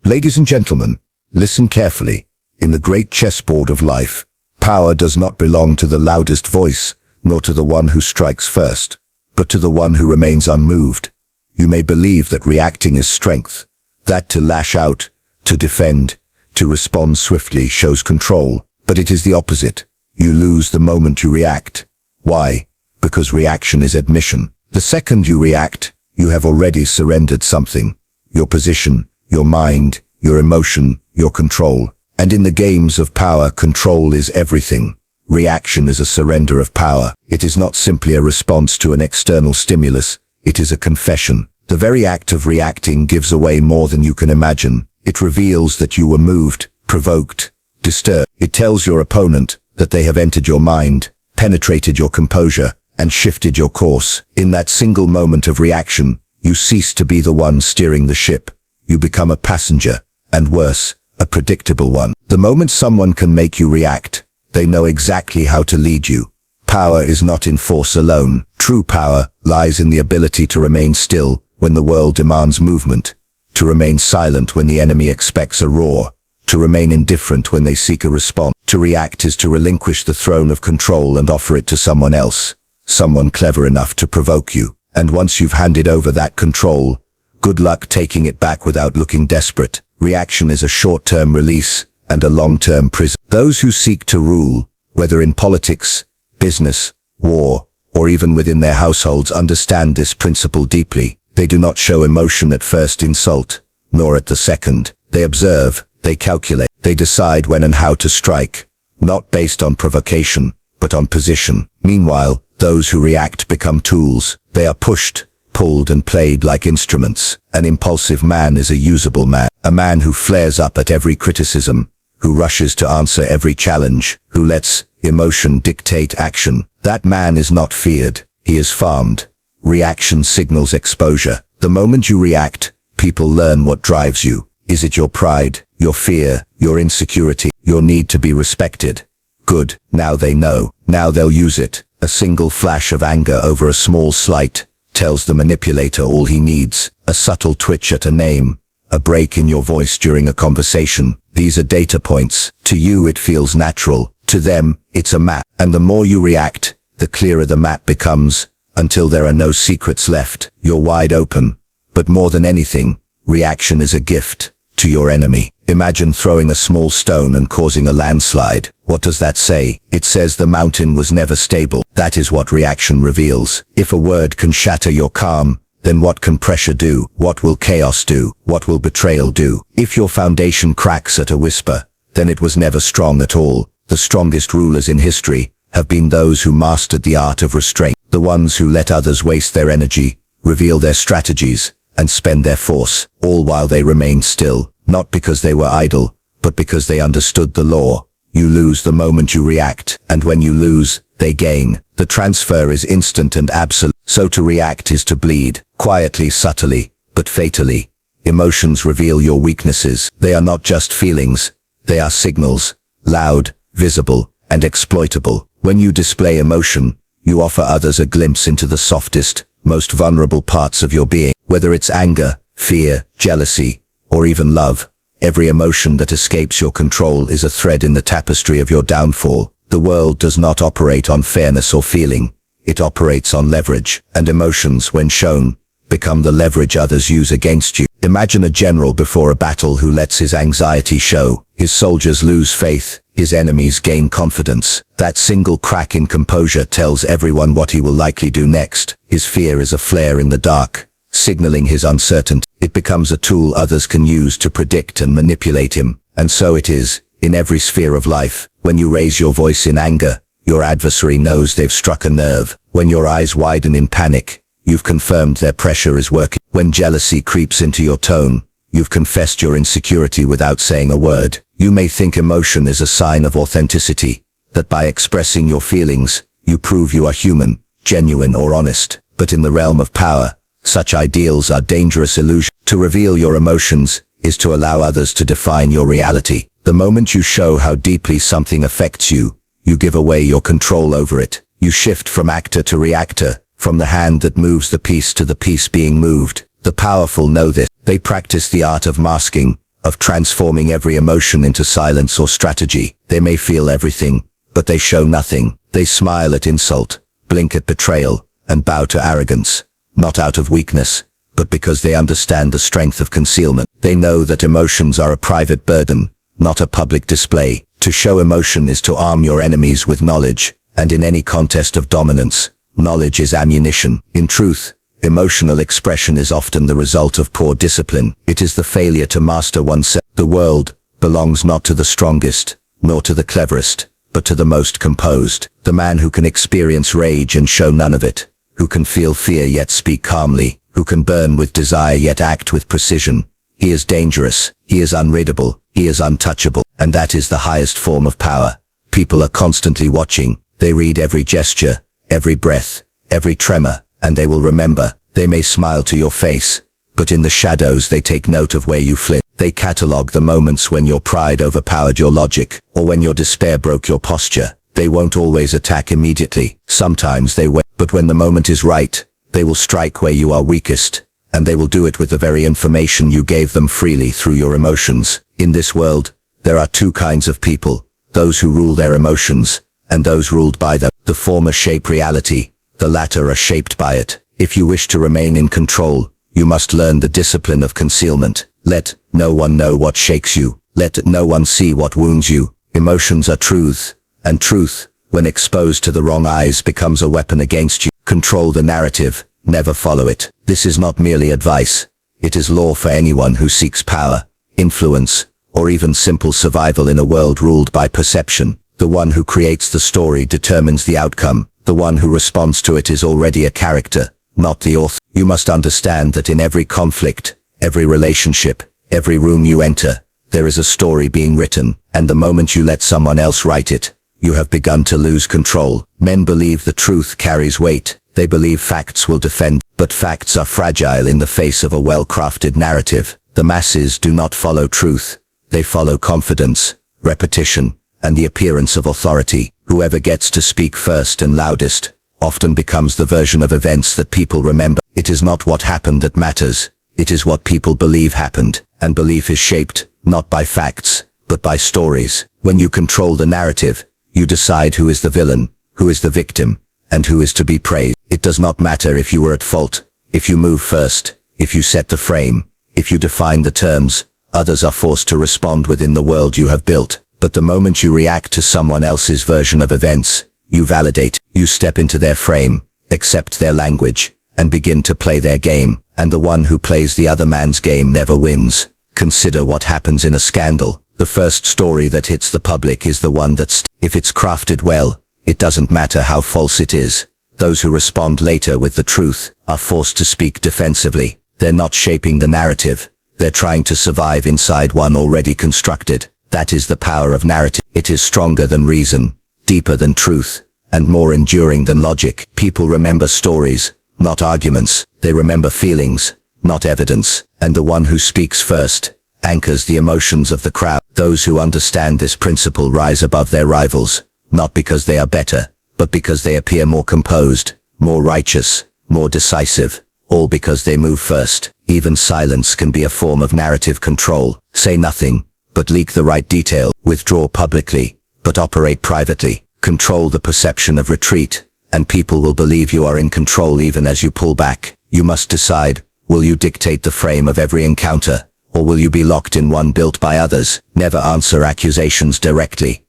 Ladies and gentlemen, listen carefully. In the great chessboard of life, power does not belong to the loudest voice, nor to the one who strikes first, but to the one who remains unmoved. You may believe that reacting is strength, that to lash out, to defend, to respond swiftly shows control, but it is the opposite. You lose the moment you react. Why? Because reaction is admission. The second you react, you have already surrendered something. Your position, your mind, your emotion, your control. And in the games of power, control is everything. Reaction is a surrender of power. It is not simply a response to an external stimulus. It is a confession. The very act of reacting gives away more than you can imagine. It reveals that you were moved, provoked, disturbed. It tells your opponent that they have entered your mind, penetrated your composure, and shifted your course. In that single moment of reaction, you cease to be the one steering the ship. You become a passenger, and worse, a predictable one. The moment someone can make you react, they know exactly how to lead you. Power is not in force alone. True power lies in the ability to remain still when the world demands movement, to remain silent when the enemy expects a roar, to remain indifferent when they seek a response. To react is to relinquish the throne of control and offer it to someone else, someone clever enough to provoke you. And once you've handed over that control, good luck taking it back without looking desperate. Reaction is a short-term release and a long-term prison. Those who seek to rule, whether in politics, business, war, or even within their households, understand this principle deeply. They do not show emotion at first insult, nor at the second. They observe, they calculate, they decide when and how to strike, not based on provocation, but on position. Meanwhile, those who react become tools. They are pushed, pulled and played like instruments. An impulsive man is a usable man, a man who flares up at every criticism, who rushes to answer every challenge, who lets emotion dictate action. That man is not feared, he is farmed. Reaction signals exposure. The moment you react, people learn what drives you. Is it your pride, your fear, your insecurity, your need to be respected? Good, now they know. Now they'll use it. A single flash of anger over a small slight tells the manipulator all he needs. A subtle twitch at a name, a break in your voice during a conversation. These are data points. To you it feels natural. To them, it's a map. And the more you react, the clearer the map becomes, until there are no secrets left. You're wide open. But more than anything, reaction is a gift to your enemy. Imagine throwing a small stone and causing a landslide. What does that say? It says the mountain was never stable. That is what reaction reveals. If a word can shatter your calm, then what can pressure do? What will chaos do? What will betrayal do? If your foundation cracks at a whisper, then it was never strong at all. The strongest rulers in history have been those who mastered the art of restraint. The ones who let others waste their energy, reveal their strategies, and spend their force, all while they remained still, not because they were idle, but because they understood the law. You lose the moment you react, and when you lose, they gain. The transfer is instant and absolute. So to react is to bleed, quietly, subtly, but fatally. Emotions reveal your weaknesses. They are not just feelings, they are signals, loud, visible, and exploitable. When you display emotion, you offer others a glimpse into the softest, most vulnerable parts of your being. Whether it's anger, fear, jealousy, or even love, every emotion that escapes your control is a thread in the tapestry of your downfall. The world does not operate on fairness or feeling. It operates on leverage, and emotions, when shown, become the leverage others use against you. Imagine a general before a battle who lets his anxiety show. His soldiers lose faith, his enemies gain confidence. That single crack in composure tells everyone what he will likely do next. His fear is a flare in the dark, signaling his uncertainty. It becomes a tool others can use to predict and manipulate him. And so it is, in every sphere of life. When you raise your voice in anger, your adversary knows they've struck a nerve. When your eyes widen in panic, you've confirmed their pressure is working. When jealousy creeps into your tone, you've confessed your insecurity without saying a word. You may think emotion is a sign of authenticity, that by expressing your feelings, you prove you are human, genuine or honest. But in the realm of power, such ideals are dangerous illusions. To reveal your emotions is to allow others to define your reality. The moment you show how deeply something affects you, you give away your control over it. You shift from actor to reactor, from the hand that moves the piece to the piece being moved. The powerful know this. They practice the art of masking, of transforming every emotion into silence or strategy. They may feel everything, but they show nothing. They smile at insult, blink at betrayal, and bow to arrogance, not out of weakness, but because they understand the strength of concealment. They know that emotions are a private burden, not a public display. To show emotion is to arm your enemies with knowledge, and in any contest of dominance, knowledge is ammunition. In truth, emotional expression is often the result of poor discipline. It is the failure to master oneself. The world belongs not to the strongest, nor to the cleverest, but to the most composed. The man who can experience rage and show none of it, who can feel fear yet speak calmly, who can burn with desire yet act with precision. He is dangerous, he is unreadable, he is untouchable, and that is the highest form of power. People are constantly watching. They read every gesture, every breath, every tremor, and they will remember. They may smile to your face, but in the shadows they take note of where you flinch. They catalogue the moments when your pride overpowered your logic, or when your despair broke your posture. They won't always attack immediately. Sometimes they wait, but when the moment is right, they will strike where you are weakest, and they will do it with the very information you gave them freely through your emotions. In this world, there are two kinds of people: those who rule their emotions, and those ruled by them. The former shape reality, the latter are shaped by it. If you wish to remain in control, you must learn the discipline of concealment. Let no one know what shakes you. Let no one see what wounds you. Emotions are truth, and truth, when exposed to the wrong eyes, becomes a weapon against you. Control the narrative, never follow it. This is not merely advice. It is law for anyone who seeks power, influence, or even simple survival in a world ruled by perception. The one who creates the story determines the outcome. The one who responds to it is already a character, not the author. You must understand that in every conflict, every relationship, every room you enter, there is a story being written, and the moment you let someone else write it, you have begun to lose control. Men believe the truth carries weight. They believe facts will defend, but facts are fragile in the face of a well-crafted narrative. The masses do not follow truth. They follow confidence, repetition, and the appearance of authority. Whoever gets to speak first and loudest often becomes the version of events that people remember. It is not what happened that matters. It is what people believe happened, and belief is shaped, not by facts, but by stories. When you control the narrative, you decide who is the villain, who is the victim, and who is to be praised. It does not matter if you were at fault. If you move first, if you set the frame, if you define the terms, others are forced to respond within the world you have built. But the moment you react to someone else's version of events, you validate, you step into their frame, accept their language, and begin to play their game. And the one who plays the other man's game never wins. Consider what happens in a scandal. The first story that hits the public is the one that's, if it's crafted well, it doesn't matter how false it is. Those who respond later with the truth are forced to speak defensively. They're not shaping the narrative. They're trying to survive inside one already constructed. That is the power of narrative. It is stronger than reason, deeper than truth, and more enduring than logic. People remember stories, not arguments. They remember feelings, not evidence. And the one who speaks first anchors the emotions of the crowd. Those who understand this principle rise above their rivals, not because they are better, but because they appear more composed, more righteous, more decisive, all because they move first. Even silence can be a form of narrative control. Say nothing, but leak the right detail. Withdraw publicly, but operate privately. Control the perception of retreat, and people will believe you are in control even as you pull back. You must decide, will you dictate the frame of every encounter, or will you be locked in one built by others? Never answer accusations directly.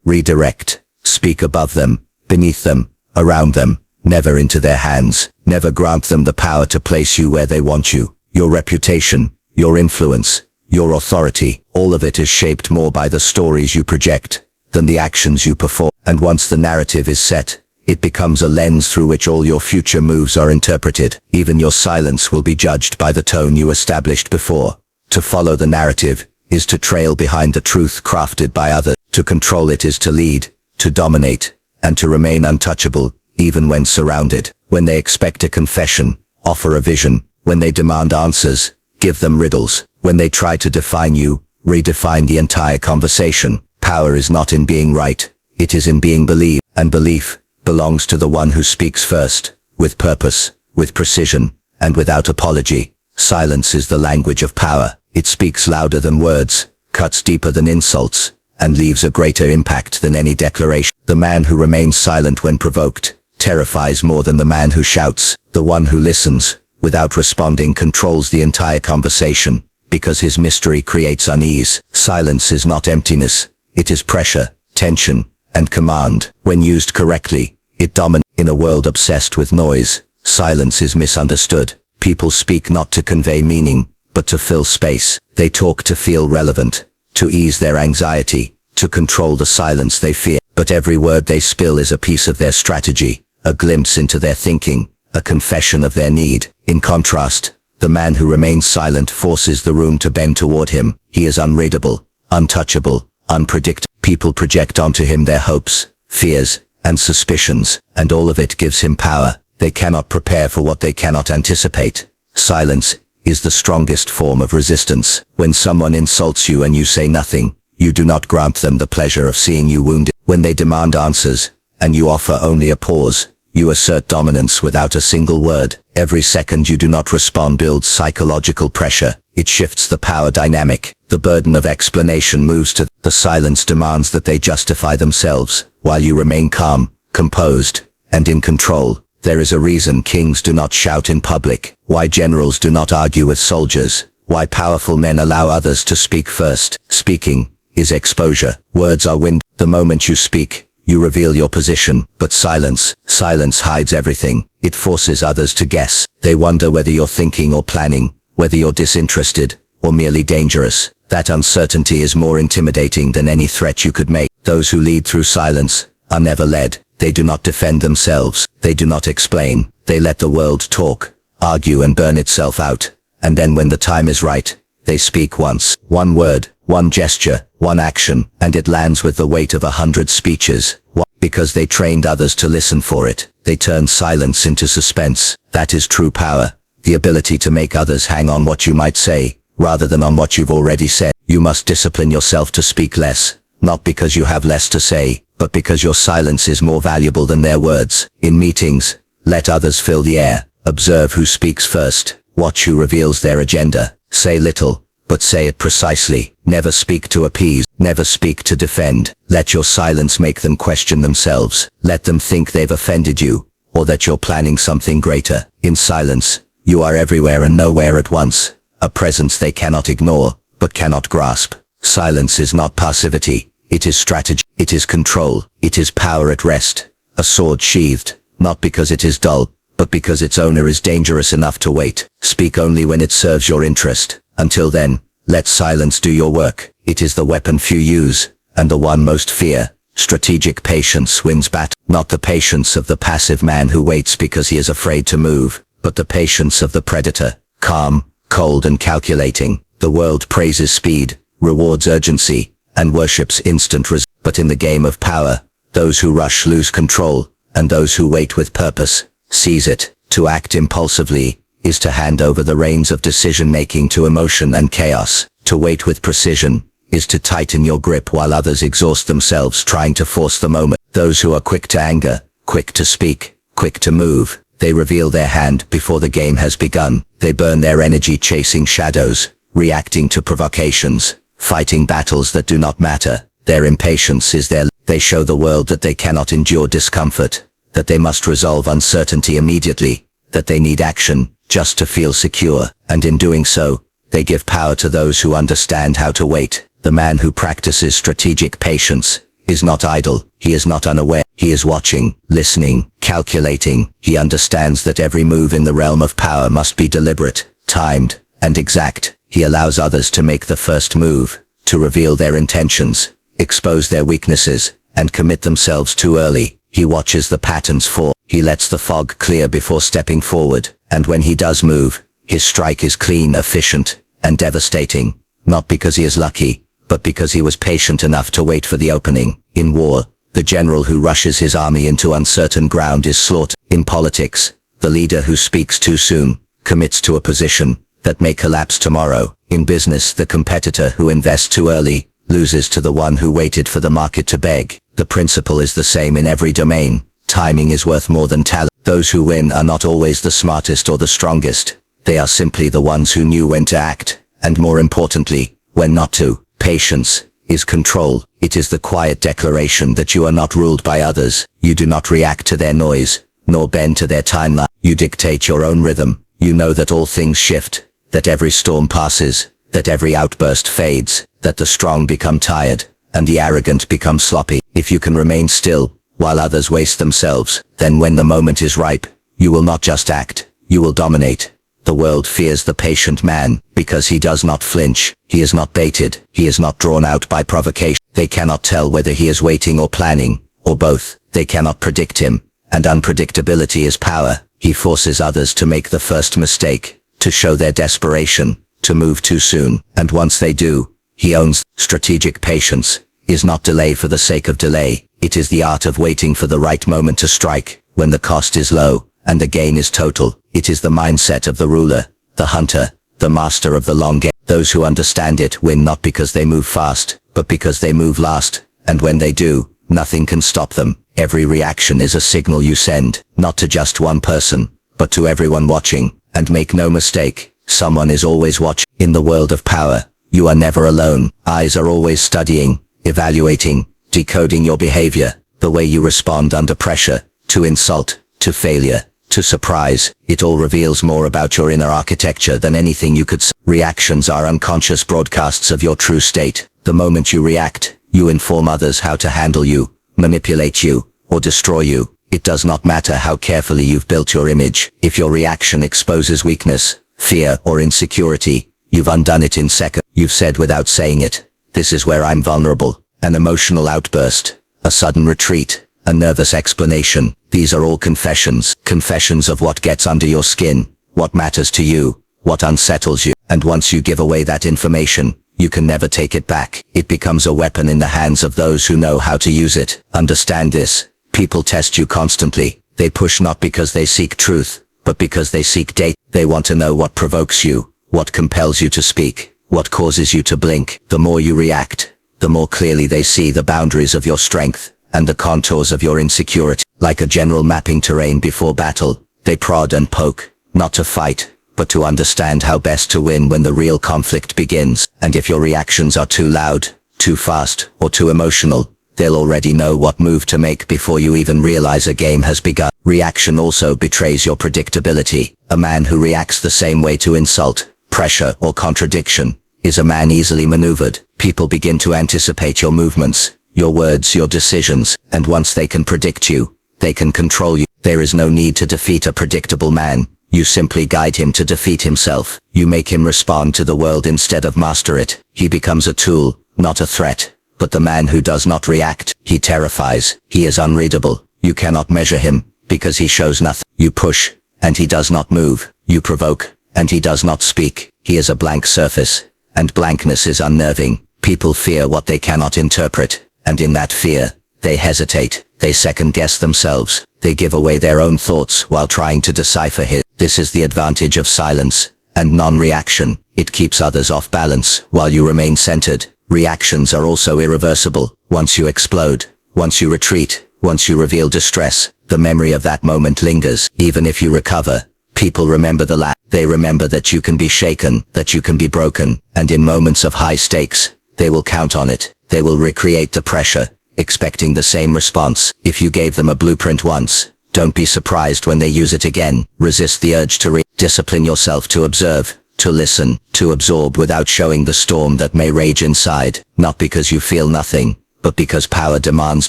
Redirect. Speak above them, beneath them, around them, never into their hands. Never grant them the power to place you where they want you. Your reputation, your influence, your authority, all of it is shaped more by the stories you project than the actions you perform. And once the narrative is set, it becomes a lens through which all your future moves are interpreted. Even your silence will be judged by the tone you established before. To follow the narrative is to trail behind the truth crafted by others. To control it is to lead, to dominate, and to remain untouchable, even when surrounded. When they expect a confession, offer a vision. When they demand answers, give them riddles. When they try to define you, redefine the entire conversation. Power is not in being right, it is in being believed, and belief belongs to the one who speaks first, with purpose, with precision, and without apology. Silence is the language of power. It speaks louder than words, cuts deeper than insults, and leaves a greater impact than any declaration. The man who remains silent when provoked terrifies more than the man who shouts. The one who listens, without responding, controls the entire conversation, because his mystery creates unease. Silence is not emptiness, it is pressure, tension, and command. When used correctly, it dominates. In a world obsessed with noise, silence is misunderstood. People speak not to convey meaning, but to fill space. They talk to feel relevant, to ease their anxiety, to control the silence they fear. But every word they spill is a piece of their strategy, a glimpse into their thinking, a confession of their need. In contrast, the man who remains silent forces the room to bend toward him. He is unreadable, untouchable, unpredictable. People project onto him their hopes, fears, and suspicions, and all of it gives him power. They cannot prepare for what they cannot anticipate. Silence is the strongest form of resistance. When someone insults you and you say nothing, you do not grant them the pleasure of seeing you wounded. When they demand answers, and you offer only a pause, you assert dominance without a single word. Every second you do not respond builds psychological pressure. It shifts the power dynamic. The burden of explanation moves to the silence demands that they justify themselves, while you remain calm, composed, and in control. There is a reason kings do not shout in public, why generals do not argue with soldiers, why powerful men allow others to speak first. Speaking is exposure. Words are wind. The moment you speak, you reveal your position. But silence hides everything. It forces others to guess. They wonder whether you're thinking or planning, whether you're disinterested, or merely dangerous. That uncertainty is more intimidating than any threat you could make. Those who lead through silence are never led. They do not defend themselves. They do not explain. They let the world talk, argue, and burn itself out. And then when the time is right, they speak once. One word, one gesture, one action, and it lands with the weight of 100 speeches. Because they trained others to listen for it, they turn silence into suspense. That is true power. The ability to make others hang on what you might say, rather than on what you've already said. You must discipline yourself to speak less, not because you have less to say, but because your silence is more valuable than their words. In meetings, let others fill the air. Observe who speaks first. Watch who reveals their agenda. Say little, but say it precisely. Never speak to appease. Never speak to defend. Let your silence make them question themselves. Let them think they've offended you, or that you're planning something greater. In silence, you are everywhere and nowhere at once. A presence they cannot ignore, but cannot grasp. Silence is not passivity. It is strategy. It is control. It is power at rest. A sword sheathed, not because it is dull, but because its owner is dangerous enough to wait. Speak only when it serves your interest. Until then, let silence do your work. It is the weapon few use, and the one most fear. Strategic patience wins battle. Not the patience of the passive man who waits because he is afraid to move, but the patience of the predator, calm, cold, and calculating. The world praises speed, rewards urgency, and worships instant results. But in the game of power, those who rush lose control, and those who wait with purpose seize it. To act impulsively is to hand over the reins of decision-making to emotion and chaos. To wait with precision is to tighten your grip while others exhaust themselves trying to force the moment. Those who are quick to anger, quick to speak, quick to move, they reveal their hand before the game has begun. They burn their energy chasing shadows, reacting to provocations, fighting battles that do not matter. Their impatience is they show the world that they cannot endure discomfort, that they must resolve uncertainty immediately, that they need action just to feel secure, and in doing so, they give power to those who understand how to wait. The man who practices strategic patience is not idle. He is not unaware. He is watching, listening, calculating. He understands that every move in the realm of power must be deliberate, timed, and exact. He allows others to make the first move, to reveal their intentions, expose their weaknesses, and commit themselves too early. He watches the patterns form. He lets the fog clear before stepping forward. And when he does move, his strike is clean, efficient, and devastating. Not because he is lucky, but because he was patient enough to wait for the opening. In war, the general who rushes his army into uncertain ground is slaughtered. In politics, the leader who speaks too soon commits to a position that may collapse tomorrow. In business, the competitor who invests too early loses to the one who waited for the market to beg. The principle is the same in every domain. Timing is worth more than talent. Those who win are not always the smartest or the strongest. They are simply the ones who knew when to act, and more importantly, when not to. Patience is control. It is the quiet declaration that you are not ruled by others. You do not react to their noise, nor bend to their timeline. You dictate your own rhythm. You know that all things shift, that every storm passes, that every outburst fades, that the strong become tired, and the arrogant become sloppy. If you can remain still, while others waste themselves, then when the moment is ripe, you will not just act, you will dominate. The world fears the patient man, because he does not flinch, he is not baited, he is not drawn out by provocation. They cannot tell whether he is waiting or planning, or both. They cannot predict him, and unpredictability is power. He forces others to make the first mistake, to show their desperation, to move too soon, and once they do, he owns. Strategic patience is not delay for the sake of delay. It is the art of waiting for the right moment to strike, when the cost is low, and the gain is total. It is the mindset of the ruler, the hunter, the master of the long game. Those who understand it win not because they move fast, but because they move last, and when they do, nothing can stop them. Every reaction is a signal you send, not to just one person, but to everyone watching. And make no mistake, someone is always watching. In the world of power, you are never alone. Eyes are always studying, evaluating, decoding your behavior, the way you respond under pressure, to insult, to failure, to surprise. It all reveals more about your inner architecture than anything you could say. Reactions are unconscious broadcasts of your true state. The moment you react, you inform others how to handle you, manipulate you, or destroy you. It does not matter how carefully you've built your image. If your reaction exposes weakness, fear, or insecurity, you've undone it in seconds. You've said without saying it, "This is where I'm vulnerable." An emotional outburst, a sudden retreat, a nervous explanation. These are all confessions. Confessions of what gets under your skin, what matters to you, what unsettles you. And once you give away that information, you can never take it back. It becomes a weapon in the hands of those who know how to use it. Understand this. People test you constantly. They push not because they seek truth, but because they seek data. They want to know what provokes you, what compels you to speak, what causes you to blink. The more you react, the more clearly they see the boundaries of your strength and the contours of your insecurity. Like a general mapping terrain before battle, they prod and poke, not to fight, but to understand how best to win when the real conflict begins. And if your reactions are too loud, too fast, or too emotional, they'll already know what move to make before you even realize a game has begun. Reaction also betrays your predictability. A man who reacts the same way to insult, pressure, or contradiction is a man easily maneuvered. People begin to anticipate your movements, your words, your decisions, and once they can predict you, they can control you. There is no need to defeat a predictable man. You simply guide him to defeat himself. You make him respond to the world instead of master it. He becomes a tool, not a threat. But the man who does not react, he terrifies. He is unreadable. You cannot measure him, because he shows nothing. You push, and he does not move. You provoke, and he does not speak. He is a blank surface, and blankness is unnerving. People fear what they cannot interpret, and in that fear, they hesitate. They second-guess themselves. They give away their own thoughts while trying to decipher his. This is the advantage of silence and non-reaction. It keeps others off balance while you remain centered. Reactions are also irreversible. Once you explode, once you retreat, once you reveal distress, the memory of that moment lingers. Even if you recover, people remember the lapse. They remember that you can be shaken, that you can be broken, and in moments of high stakes, they will count on it. They will recreate the pressure, expecting the same response. If you gave them a blueprint once, don't be surprised when they use it again. Resist the urge to discipline yourself to observe, to listen, to absorb without showing the storm that may rage inside. Not because you feel nothing, but because power demands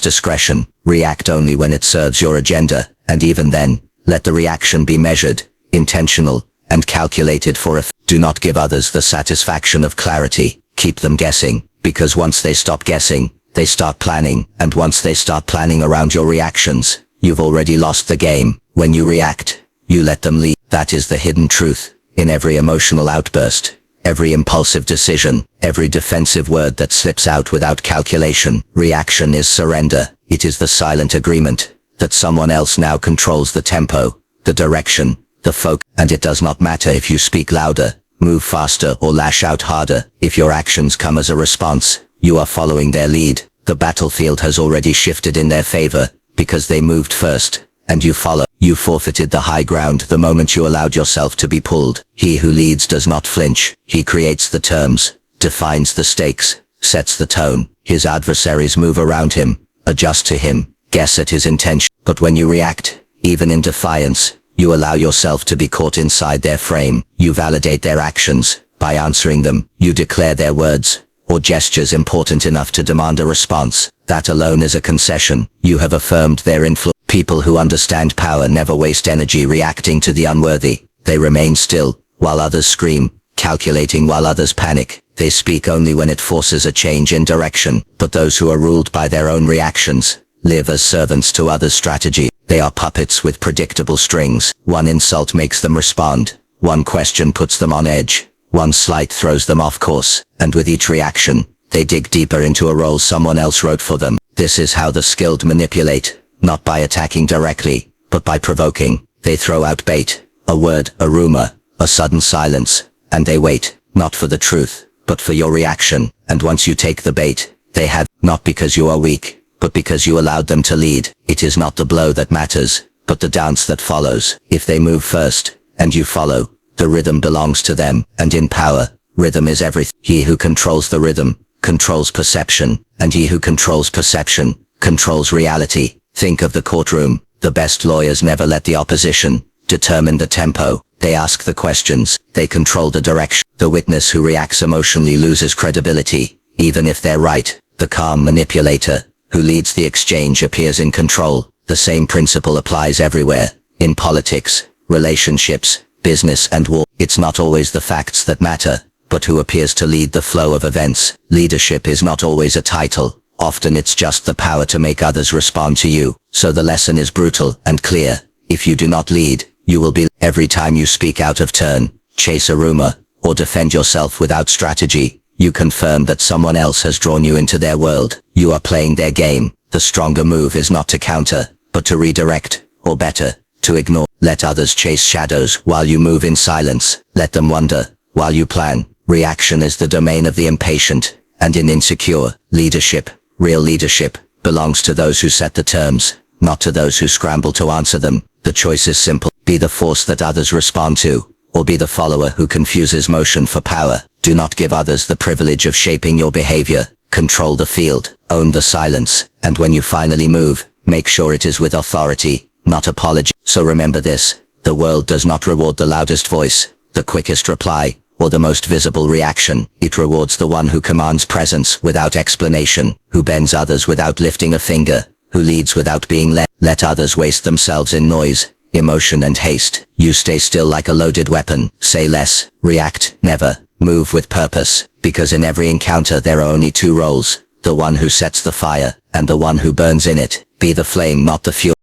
discretion. React only when it serves your agenda, and even then, let the reaction be measured, intentional, and calculated for effect. Do not give others the satisfaction of clarity. Keep them guessing, because once they stop guessing, they start planning, and once they start planning around your reactions, you've already lost the game. When you react, you let them lead. That is the hidden truth. In every emotional outburst, every impulsive decision, every defensive word that slips out without calculation, reaction is surrender. It is the silent agreement that someone else now controls the tempo, the direction, the focus. And it does not matter if you speak louder, move faster, or lash out harder. If your actions come as a response, you are following their lead. The battlefield has already shifted in their favor, because they moved first, and you follow. You forfeited the high ground the moment you allowed yourself to be pulled. He who leads does not flinch. He creates the terms, defines the stakes, sets the tone. His adversaries move around him, adjust to him, guess at his intention. But when you react, even in defiance, you allow yourself to be caught inside their frame. You validate their actions by answering them. You declare their words or gestures important enough to demand a response. That alone is a concession. You have affirmed their influence. People who understand power never waste energy reacting to the unworthy. They remain still while others scream, calculating while others panic. They speak only when it forces a change in direction. But those who are ruled by their own reactions live as servants to others' strategy. They are puppets with predictable strings. One insult makes them respond. One question puts them on edge. One slight throws them off course. And with each reaction, they dig deeper into a role someone else wrote for them. This is how the skilled manipulate, not by attacking directly, but by provoking. They throw out bait, a word, a rumor, a sudden silence, and they wait, not for the truth, but for your reaction. And once you take the bait, they have, not because you are weak, but because you allowed them to lead. It is not the blow that matters, but the dance that follows. If they move first, and you follow, the rhythm belongs to them. And in power, rhythm is everything. He who controls the rhythm, controls perception, and he who controls perception, controls reality. Think of the courtroom. The best lawyers never let the opposition determine the tempo. They ask the questions. They control the direction. The witness who reacts emotionally loses credibility, even if they're right. The calm manipulator who leads the exchange appears in control. The same principle applies everywhere. In politics, relationships, business and war. It's not always the facts that matter, but who appears to lead the flow of events. Leadership is not always a title. Often it's just the power to make others respond to you. So the lesson is brutal and clear. If you do not lead, you will be. Every time you speak out of turn, chase a rumor, or defend yourself without strategy, you confirm that someone else has drawn you into their world. You are playing their game. The stronger move is not to counter, but to redirect, or better, to ignore. Let others chase shadows while you move in silence. Let them wonder while you plan. Reaction is the domain of the impatient, and in insecure leadership, real leadership belongs to those who set the terms, not to those who scramble to answer them. The choice is simple. Be the force that others respond to, or be the follower who confuses motion for power. Do not give others the privilege of shaping your behavior. Control the field, own the silence, and when you finally move, make sure it is with authority, not apology. So remember this: the world does not reward the loudest voice, the quickest reply, or the most visible reaction. It rewards the one who commands presence without explanation, who bends others without lifting a finger, who leads without being led. Let others waste themselves in noise, emotion and haste. You stay still like a loaded weapon. Say less, react never. Move with purpose, because in every encounter there are only two roles: the one who sets the fire, and the one who burns in it. Be the flame, not the fuel.